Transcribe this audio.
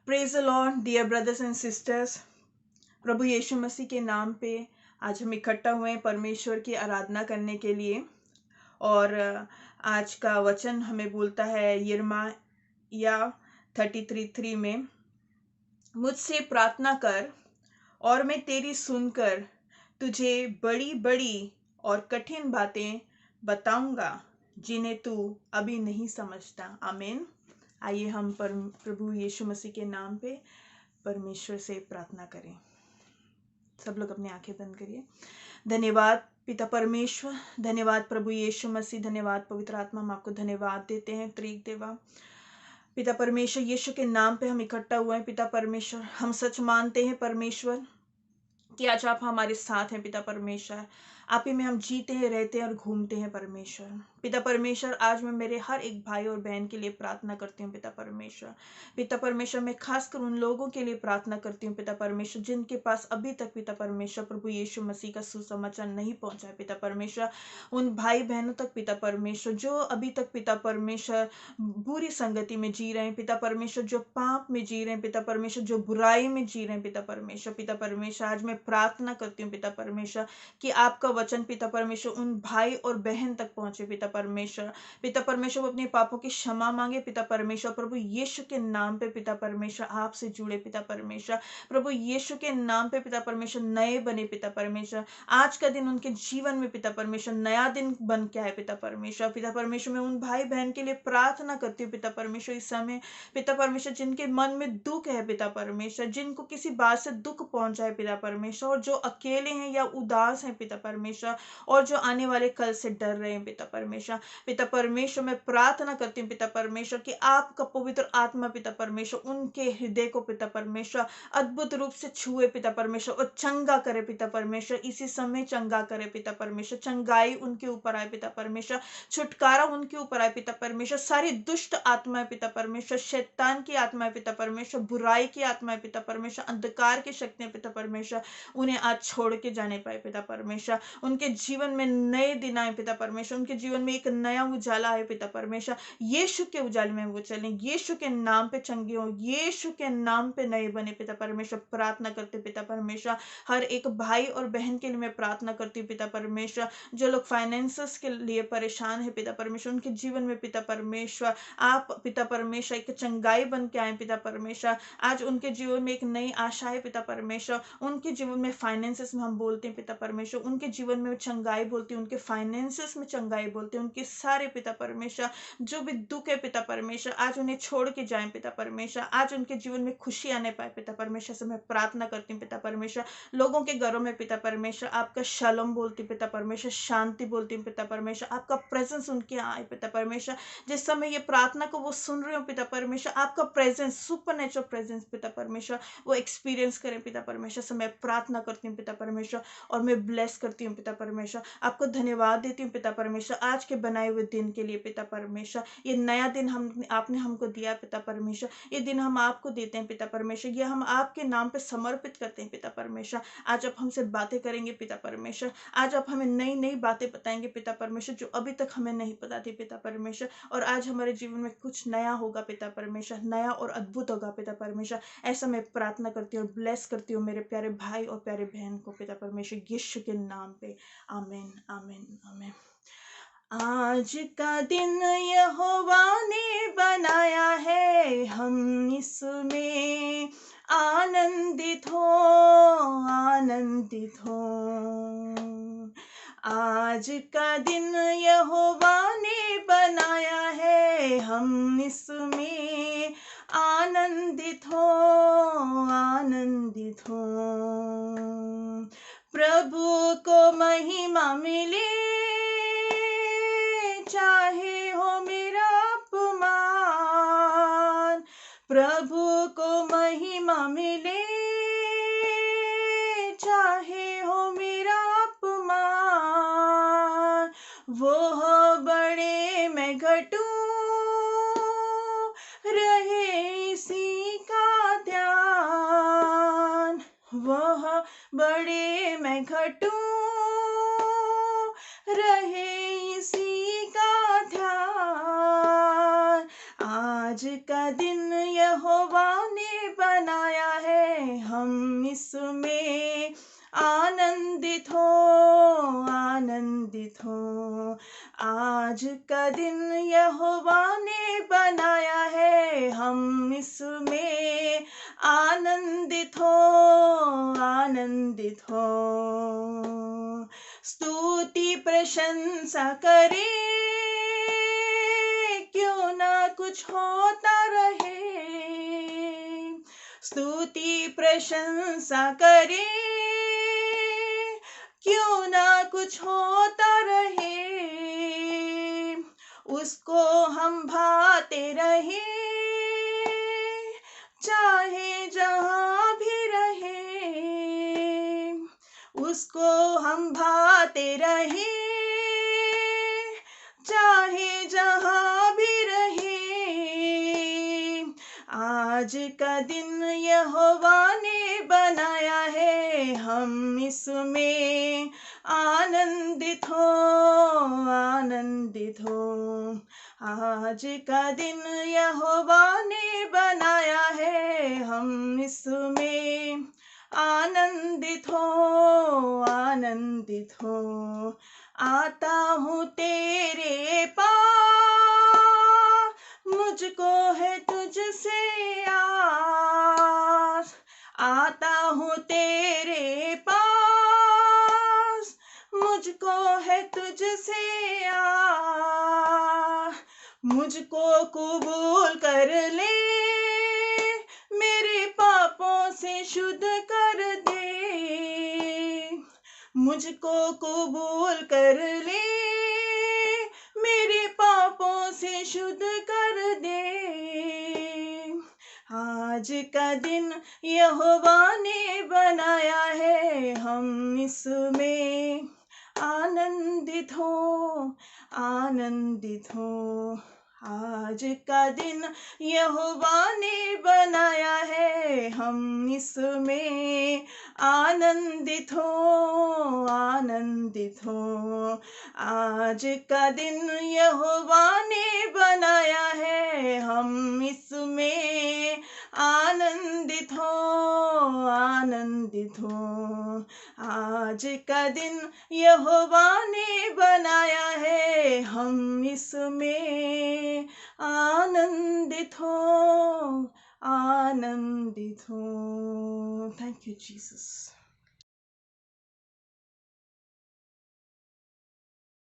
Praise the lord dear brothers and sisters. प्रभु यीशु मसीह के नाम पे आज हम इकट्ठा हुए हैं परमेश्वर की आराधना करने के लिए। और आज का वचन हमें बोलता है यिर्मयाह 33:3 में, मुझसे प्रार्थना कर और मैं तेरी सुनकर तुझे बड़ी बड़ी और कठिन बातें बताऊंगा जिन्हें तू अभी नहीं समझता। आमीन। आइए हम प्रभु यीशु मसीह के नाम पे परमेश्वर से प्रार्थना करें। सब लोग अपनी आंखें बंद करिए। धन्यवाद पिता परमेश्वर, धन्यवाद प्रभु यीशु मसीह, धन्यवाद पवित्र आत्मा। हम आपको धन्यवाद देते हैं त्रिएक देवा। पिता परमेश्वर, यीशु के नाम पे हम इकट्ठा हुए हैं। पिता परमेश्वर, हम सच मानते हैं परमेश्वर कि आज आप हमारे साथ हैं। पिता परमेश्वर, आप ही में हम जीते हैं, रहते हैं और घूमते हैं परमेश्वर। पिता परमेश्वर, आज मैं मेरे हर एक भाई और बहन के लिए प्रार्थना करती हूँ। पिता परमेश्वर, पिता परमेश्वर, मैं खासकर उन लोगों के लिए प्रार्थना करती हूँ पिता परमेश्वर जिनके पास अभी तक पिता परमेश्वर प्रभु यीशु मसीह का सुसमाचार नहीं पहुंचा है। पिता परमेश्वर, उन भाई बहनों तक पिता परमेश्वर जो अभी तक पिता परमेश्वर बुरी संगति में जी रहे हैं। पिता परमेश्वर, जो पाप में जी रहे हैं। पिता परमेश्वर, जो बुराई में जी रहे हैं। पिता परमेश्वर, पिता परमेश्वर, आज मैं प्रार्थना करती हूँ पिता परमेश्वर कि आपका वचन पिता परमेश्वर उन भाई और बहन तक पहुंचे। पिता परमेश्वर, पिता परमेश्वर, वो अपने पापों की क्षमा मांगे। पिता परमेश्वर, प्रभु यीशु के नाम पे पिता परमेश्वर आपसे जुड़े। पिता परमेश्वर, प्रभु यीशु के नाम पे पिता परमेश्वर नए बने। पिता परमेश्वर, आज का दिन उनके जीवन में पिता परमेश्वर नया दिन बन के आए। पिता परमेश्वर, पिता परमेश्वर, मैं उन भाई बहन के लिए प्रार्थना करती हूँ पिता परमेश्वर इस समय। पिता परमेश्वर, जिनके मन में दुख है पिता परमेश्वर, जिनको किसी बात से दुख पहुंचा है पिता परमेश्वर, और जो अकेले हैं या उदास हैं पिता परमेश्वर, और जो आने वाले कल से डर रहे हैं पिता परमेश्वर। पिता परमेश्वर, मैं प्रार्थना करती हूँ पिता परमेश्वर कि आपका पवित्र आत्मा पिता परमेश्वर उनके हृदय को पिता परमेश्वर अद्भुत रूप से छुए पिता परमेश्वर, और चंगा करे पिता परमेश्वर। इसी समय चंगा करे पिता परमेश्वर, चंगाई उनके ऊपर आए पिता परमेश्वर, छुटकारा उनके ऊपर आए पिता परमेश्वर। सारी दुष्ट आत्माएं पिता परमेश्वर, शैतान की आत्माएं पिता परमेश्वर, बुराई की आत्माएं पिता परमेश्वर, अंधकार की शक्तियां पिता परमेश्वर, उन्हें आज छोड़ के जाने पाए पिता परमेश्वर। उनके जीवन में नए दिन आए पिता परमेश्वर, उनके जीवन में एक नया उजाला है पिता परमेश्वर। यीशु के उजाले में वो चलें, यीशु के नाम पे चंगे हो, यीशु के नाम पे नए बने पिता परमेश्वर। प्रार्थना करते पिता परमेश्वर, हर एक भाई और बहन के लिए मैं प्रार्थना करती हूँ पिता परमेश्वर। जो लोग फाइनेंसेस के लिए परेशान है पिता परमेश्वर, उनके जीवन में पिता परमेश्वर आप पिता परमेश्वर एक चंगाई बन के आए पिता परमेश्वर। आज उनके जीवन में एक नई आशा है पिता परमेश्वर। उनके जीवन में फाइनेंसेस में हम बोलते हैं पिता परमेश्वर, उनके जीवन में चंगाई बोलते हैं, उनके फाइनेंसेस में चंगाई बोलते हैं। उनके सारे पिता परमेश्वर जो भी दुख है पिता परमेश्वर, आज उन्हें छोड़ के जाए पिता परमेश्वर। आज उनके जीवन में खुशी आने पाए पिता परमेश्वर से मैं प्रार्थना करती हूँ पिता परमेश्वर। लोगों के घरों में पिता परमेश्वर आपका शालोम बोलती हूँ पिता परमेश्वर, शांति बोलती हूँ पिता परमेश्वर। आपका प्रेजेंस उनके यहाँ आए पिता परमेश्वर। जिस समय ये प्रार्थना को वो सुन रहे हो पिता परमेश्वर, आपका प्रेजेंस, सुपरनेचुरल प्रेजेंस पिता परमेश्वर वो एक्सपीरियंस करें पिता परमेश्वर से मैं प्रार्थना करती हूँ पिता परमेश्वर। और मैं ब्लेस करती हूँ पिता परमेश्वर, आपको धन्यवाद देती हूँ पिता परमेश्वर आज के बनाए हुए दिन के लिए पिता परमेश्वर। ये नया दिन आपने हमको दिया पिता परमेश्वर, ये दिन हम आपको देते हैं पिता परमेश्वर, ये हम आपके नाम पे समर्पित करते हैं पिता परमेश्वर। आज आप हमसे बातें करेंगे पिता परमेश्वर, आज आप हमें नई नई बातें बताएंगे पिता परमेश्वर जो अभी तक हमें नहीं पता थी पिता परमेश्वर। और आज हमारे जीवन में कुछ नया होगा पिता परमेश्वर, नया और अद्भुत होगा पिता परमेश्वर। ऐसा मैं प्रार्थना करती हूँ और ब्लेस करती हूँ मेरे प्यारे भाई और प्यारे बहन को पिता परमेश्वर, यीशु के नाम पे। आमीन, आमीन, आमीन। आज का दिन यहोवा ने बनाया है, हम इसमें आनंदित हो, आनंदित हो। आज का दिन यहोवा ने बनाया है, हम इसमें आनंदित हो, आनंदित हो। प्रभु को महिमा मिले चाहे हो मेरा अपमान, प्रभु को महिमा मिले चाहे हो मेरा अपमान। वो बड़े मैं घटूं रहे इसी का ध्यान, वह बड़े मैं घटूं रहे इसी का ध्यान। आज का दिन यहोवा ने हम इसमें आनंदित हो, आनंदित हो। आज का दिन यहोवा ने बनाया है, हम इसमें आनंदित हो, आनंदित हो। स्तुति प्रशंसा करें, क्यों ना कुछ होता रहे। स्तुति प्रशंसा करें, क्यों ना कुछ होता रहे। उसको हम भाते रहे, चाहे जहाँ भी रहे। उसको हम भाते रहे, चाहे जहाँ भी रहे। आज का दिन यहोवा ने बनाया है, हम इसमें आनंदित हो, आनंदित हो। आज का दिन यहोवा ने बनाया है, हम इसमें आनंदित हो, आनंदित हो। आता हूँ तेरे पास, मुझको है तुझसे आस। आता हूँ तेरे पास, मुझको है तुझसे आस। मुझको कबूल कर ले, मेरे पापों से शुद्ध कर दे। मुझको कबूल कर ले, मेरे पापों से शुद्ध कर दे। आज का दिन यहोवा ने बनाया है, हम इसमें आनंदित हो, आनंदित हो। आज का दिन यहोवा ने बनाया है, हम इसमें आनंदित हो, आनंदित हो। आज का दिन यहोवा ने बनाया है, हम इसमें आनंदित हो, आनंदित हो। आज का दिन यहोवा ने बनाया है, हम इसमें आनंदित हो, आनंदित हो। Thank you Jesus.